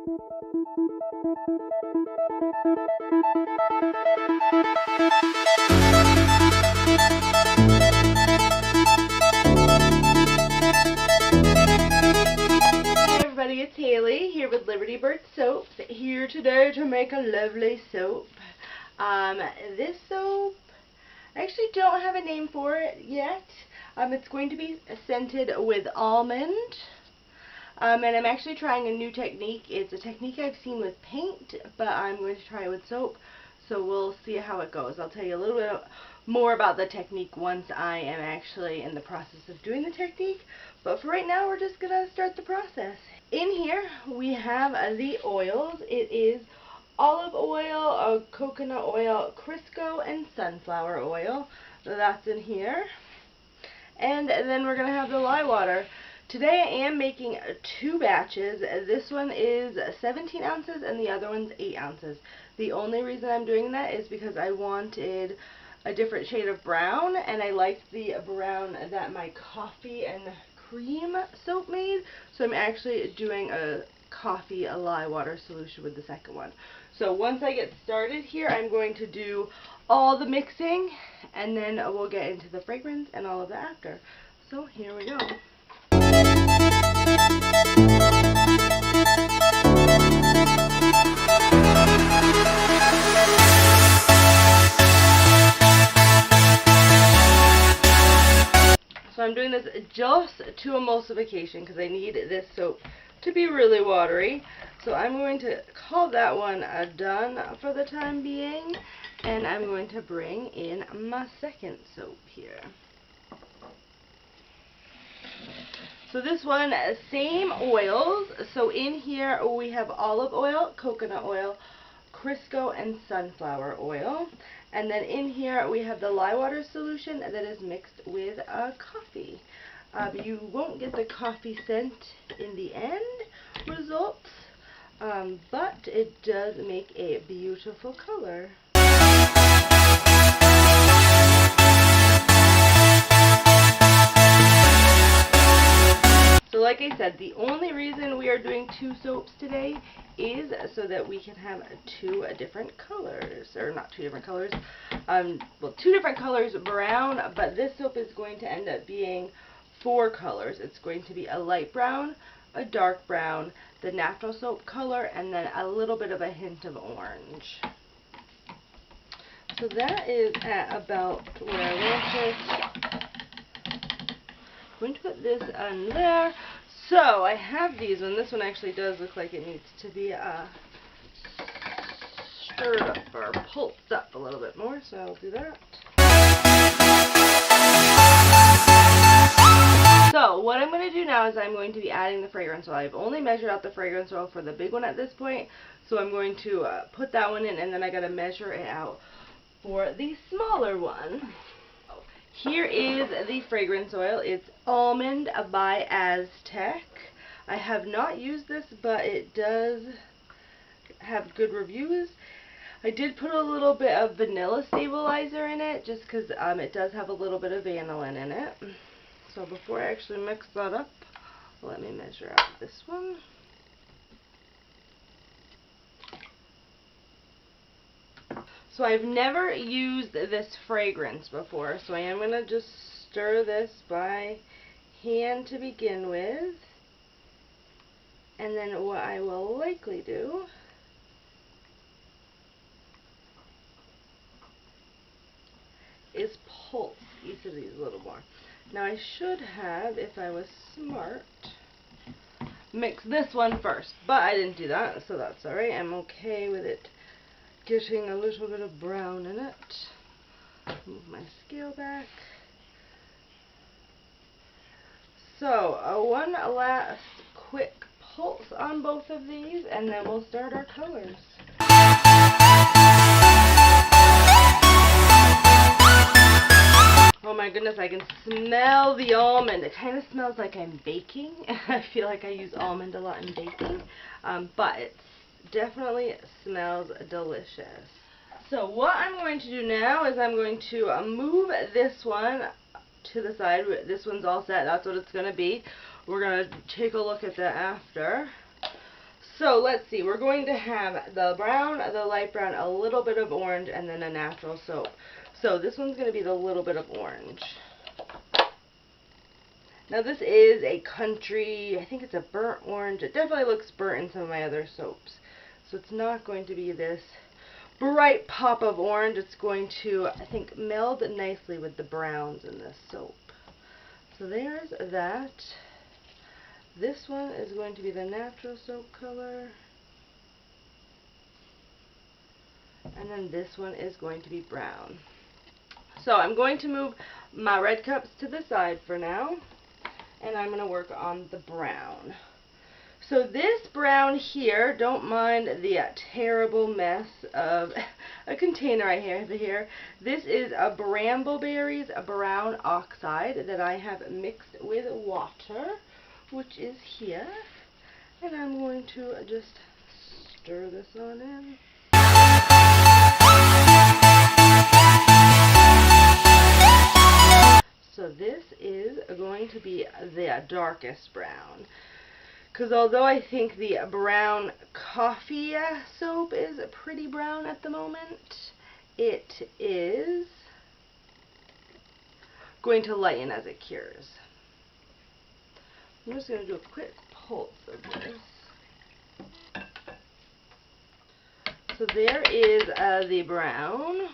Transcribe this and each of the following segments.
It's Haley here with Liberty Bird Soaps, here today to make a lovely soap. This soap, I actually don't have a name for it yet. It's going to be scented with almond, and I'm actually trying a new technique. It's a technique I've seen with paint, but I'm going to try it with soap, so we'll see how it goes. I'll tell you a little bit more about the technique once I am actually in the process of doing the technique, but for right now we're just going to start the process. In here we have the oils. It is olive oil, coconut oil, Crisco, and sunflower oil. That's in here. And then we're going to have the lye water. Today I am making 2 batches. This one is 17 ounces and the other one's 8 ounces. The only reason I'm doing that is because I wanted a different shade of brown, and I liked the brown that my coffee and cream soap made, so I'm actually doing a coffee lye water solution with the second one. So once I get started here, I'm going to do all the mixing, and then we'll get into the fragrance and all of that after. So here we go. So I'm doing this just to emulsification because I need this soap to be really watery. So I'm going to call that one done for the time being, and I'm going to bring in my second soap here. So this one, same oils. So in here we have olive oil, coconut oil, Crisco, and sunflower oil. And then in here we have the lye water solution that is mixed with coffee. You won't get the coffee scent in the end results, but it does make a beautiful color. So like I said, the only reason we are doing 2 soaps today is so that we can have 2 different colors, or not 2 different colors, well, 2 different colors brown, but this soap is going to end up being 4 colors. It's going to be a light brown, a dark brown, the natural soap color, and then a little bit of a hint of orange. So that is at about where I want it. I'm going to put this on there. So I have these, and this one actually does look like it needs to be stirred up or pulped up a little bit more, so I'll do that. So what I'm going to do now is I'm going to be adding the fragrance oil. I've only measured out the fragrance oil for the big one at this point, so I'm going to put that one in, and then I got to measure it out for the smaller one. Here is the fragrance oil. It's Almond by Aztec. I have not used this, but it does have good reviews. I did put a little bit of vanilla stabilizer in it, just because it does have a little bit of vanillin in it. So before I actually mix that up, let me measure out this one. So I've never used this fragrance before, so I am going to just stir this by hand to begin with. And then what I will likely do is pulse each of these a little more. Now I should have, if I was smart, mix this one first, but I didn't do that, so that's alright. I'm okay with it getting a little bit of brown in it. Move my scale back. So one last quick pulse on both of these, and then we'll start our colors. Oh my goodness, I can smell the almond. It kind of smells like I'm baking. I feel like I use almond a lot in baking, but it definitely smells delicious. So what I'm going to do now is I'm going to move this one to the side. This one's all set. That's what it's going to be. We're going to take a look at that after. So let's see, we're going to have the brown, the light brown, a little bit of orange, and then a natural soap. So this one's going to be the little bit of orange. Now this is a country, I think it's a burnt orange. It definitely looks burnt in some of my other soaps. So it's not going to be this bright pop of orange. It's going to, I think, meld nicely with the browns in this soap. So there's that. This one is going to be the natural soap color. And then this one is going to be brown. So I'm going to move my red cups to the side for now. And I'm going to work on the brown. So this brown here, don't mind the terrible mess of a container I have here. This is a Brambleberries brown oxide that I have mixed with water, which is here. And I'm going to just stir this on in. So this is going to be the darkest brown. Because although I think the brown coffee soap is pretty brown at the moment, it is going to lighten as it cures. I'm just going to do a quick pulse of this. So there is the brown.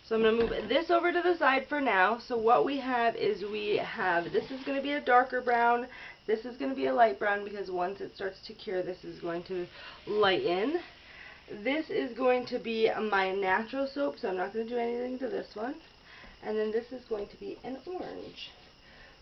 So I'm going to move this over to the side for now. So what we have is this is going to be a darker brown. This is going to be a light brown because once it starts to cure, this is going to lighten. This is going to be my natural soap, so I'm not going to do anything to this one. And then this is going to be an orange.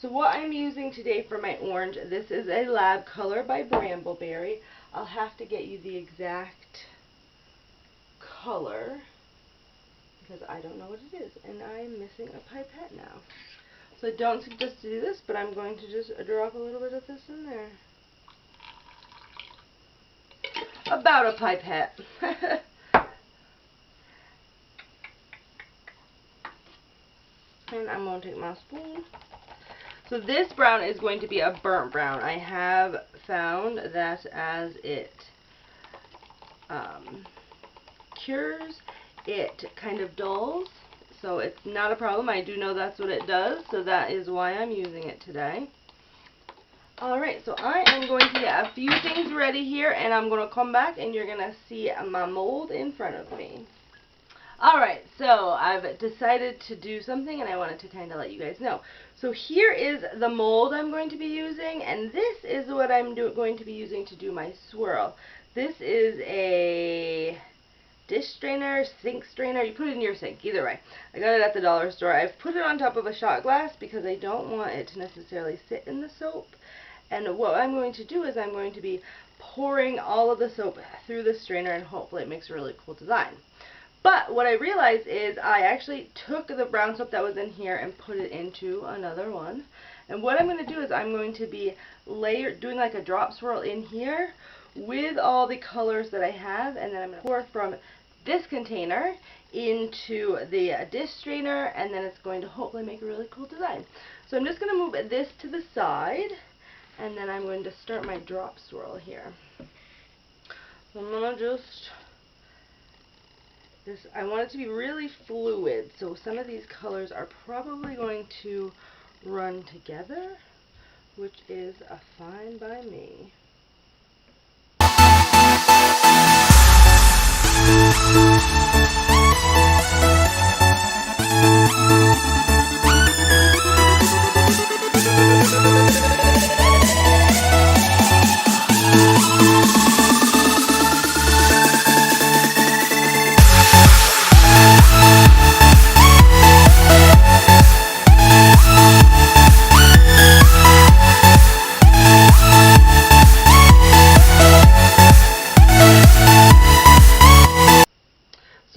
So what I'm using today for my orange, this is a Lab Color by Brambleberry. I'll have to get you the exact color, because I don't know what it is, and I'm missing a pipette now. So I don't suggest to do this, but I'm going to just drop a little bit of this in there. About a pipette. And I'm going to take my spoon. So this brown is going to be a burnt brown. I have found that as it cures, it kind of dulls, so it's not a problem. I do know that's what it does, so that is why I'm using it today. Alright, so I am going to get a few things ready here, and I'm going to come back and you're going to see my mold in front of me. Alright, so I've decided to do something and I wanted to kind of let you guys know. So here is the mold I'm going to be using, and this is what I'm going to be using to do my swirl. This is a dish strainer, sink strainer. You put it in your sink, either way. I got it at the dollar store. I've put it on top of a shot glass because I don't want it to necessarily sit in the soap. And what I'm going to do is I'm going to be pouring all of the soap through the strainer, and hopefully it makes a really cool design. But what I realized is I actually took the brown soap that was in here and put it into another one. And what I'm going to do is I'm going to be doing like a drop swirl in here with all the colors that I have, and then I'm going to pour from this container into the dish strainer, and then it's going to hopefully make a really cool design. So I'm just going to move this to the side, and then I'm going to start my drop swirl here. So I'm going to I want it to be really fluid, so some of these colors are probably going to run together, which is fine by me.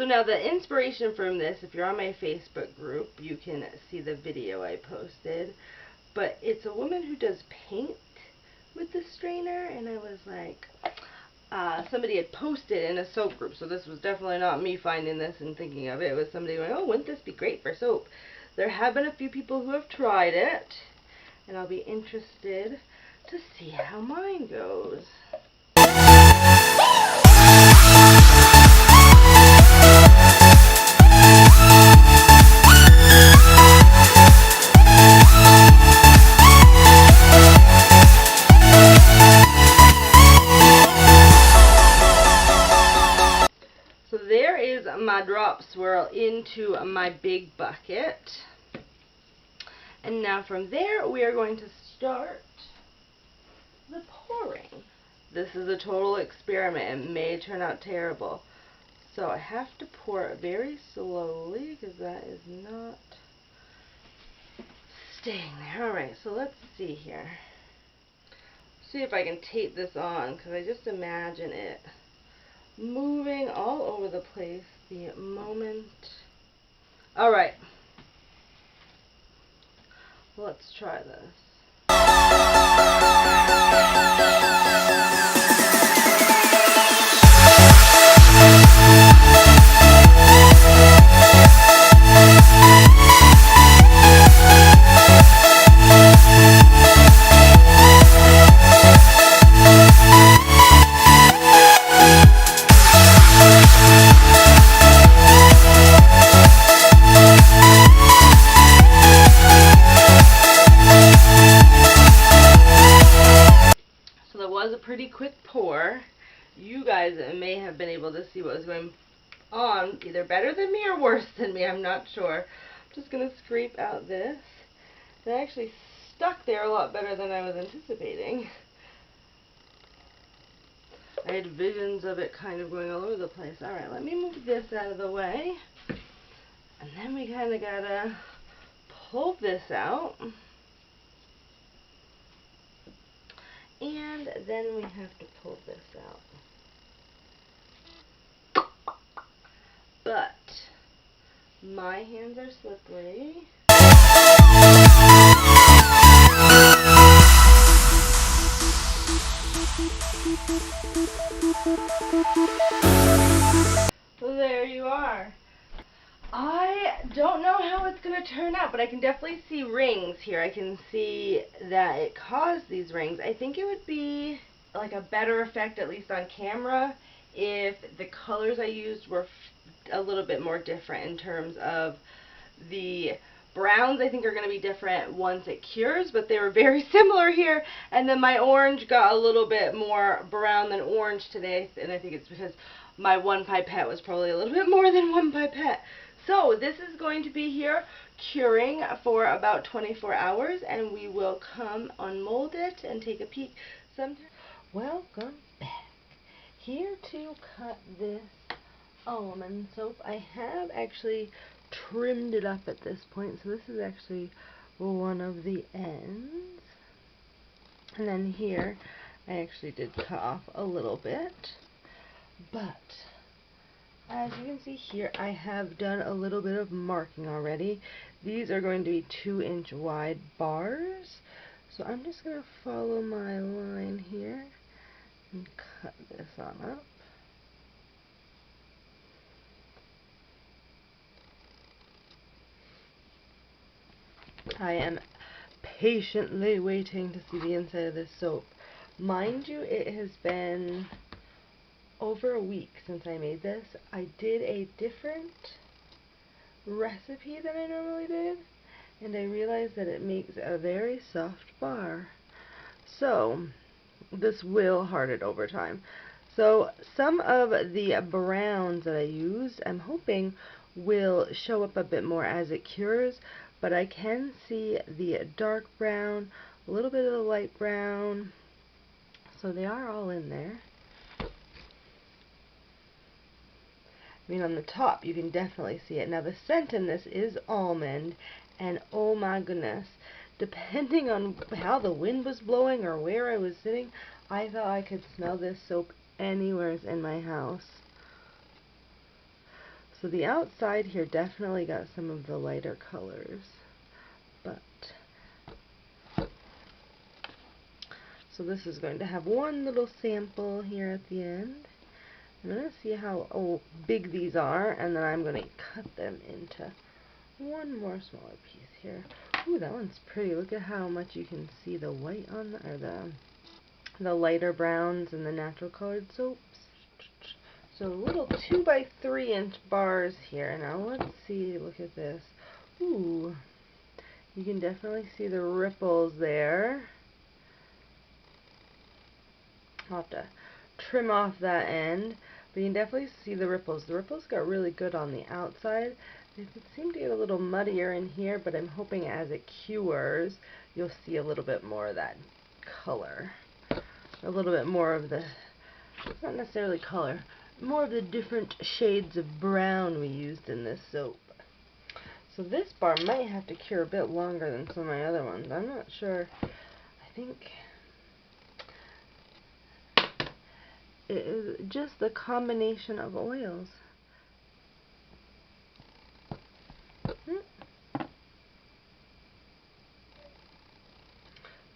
Now the inspiration from this, if you're on my Facebook group, you can see the video I posted, but it's a woman who does paint with the strainer, and I was like, somebody had posted in a soap group, so this was definitely not me finding this and thinking of it. It was somebody going, oh, wouldn't this be great for soap? There have been a few people who have tried it, and I'll be interested to see how mine goes. So there is my drop swirl into my big bucket. And now from there we are going to start the pouring. This is a total experiment. It may turn out terrible. So I have to pour it very slowly because that is not staying there. Alright, so let's see here. See if I can tape this on because I just imagine it moving all over the place the moment. Alright. Let's try this. Pretty quick pour. You guys may have been able to see what was going on, either better than me or worse than me, I'm not sure. I'm just going to scrape out this. It actually stuck there a lot better than I was anticipating. I had visions of it kind of going all over the place. Alright, let me move this out of the way. And then we kind of gotta pull this out. And then we have to pull this out. But my hands are slippery. So there you are. I don't know how it's going to turn out, but I can definitely see rings here. I can see that it caused these rings. I think it would be like a better effect, at least on camera, if the colors I used were a little bit more different in terms of the browns. I think are going to be different once it cures, but they were very similar here. And then my orange got a little bit more brown than orange today, and I think it's because my one pipette was probably a little bit more than one pipette. So this is going to be here curing for about 24 hours, and we will come unmold it and take a peek sometime. Welcome back. Here to cut this almond soap. I have actually trimmed it up at this point, so this is actually one of the ends. And then here I actually did cut off a little bit, but as you can see here, I have done a little bit of marking already. These are going to be 2-inch wide bars. So I'm just going to follow my line here and cut this on up. I am patiently waiting to see the inside of this soap. Mind you, it has been over a week since I made this. I did a different recipe than I normally did, and I realized that it makes a very soft bar. So this will harden over time. So some of the browns that I used, I'm hoping will show up a bit more as it cures, but I can see the dark brown, a little bit of the light brown, so they are all in there. I mean, on the top you can definitely see it. Now the scent in this is almond, and oh my goodness, depending on how the wind was blowing or where I was sitting, I thought I could smell this soap anywhere in my house. So the outside here definitely got some of the lighter colors, but so this is going to have one little sample here at the end. I'm going to see how big these are, and then I'm going to cut them into one more smaller piece here. Ooh, that one's pretty. Look at how much you can see the white on or the lighter browns and the natural colored soaps. So little 2 by 3 inch bars here. Now let's see, look at this. Ooh, you can definitely see the ripples there. I'll have to trim off that end, but you can definitely see the ripples. The ripples got really good on the outside. They seem to get a little muddier in here, but I'm hoping as it cures, you'll see a little bit more of that color. A little bit more of the, it's not necessarily color, more of the different shades of brown we used in this soap. So this bar might have to cure a bit longer than some of my other ones. I'm not sure. I think it is just the combination of oils.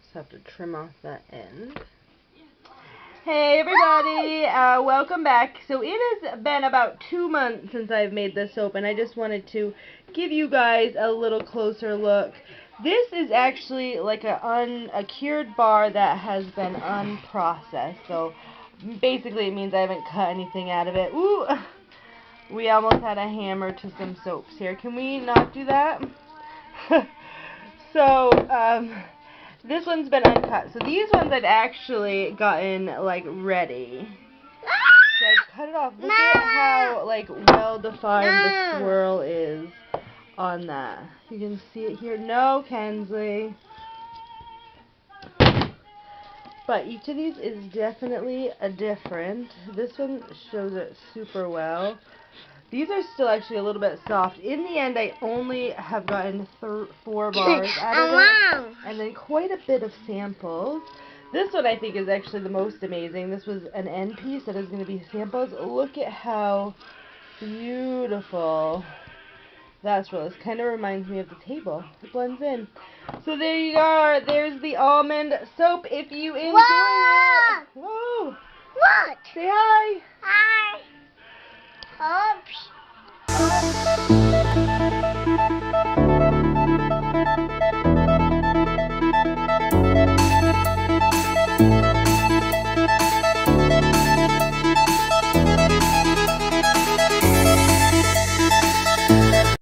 Just have to trim off that end. Hey everybody, welcome back. So it has been about 2 months since I've made this soap, and I just wanted to give you guys a little closer look. This is actually like a cured bar that has been unprocessed. So basically it means I haven't cut anything out of it. Ooh, we almost had a hammer to some soaps here. Can we not do that? So, this one's been uncut. So these ones I've actually gotten like ready. So I've cut it off. Look at how like well defined the swirl is on that. You can see it here. No, Kensley. But each of these is definitely a different. This one shows it super well. These are still actually a little bit soft. In the end, I only have gotten 4 bars out of it, and then quite a bit of samples. This one I think is actually the most amazing. This was an end piece that is going to be samples. Look at how beautiful that swirl is. Kind of reminds me of the table. It blends in. So there you are. There's the almond soap. If you enjoy it. Whoa! What? Say hi.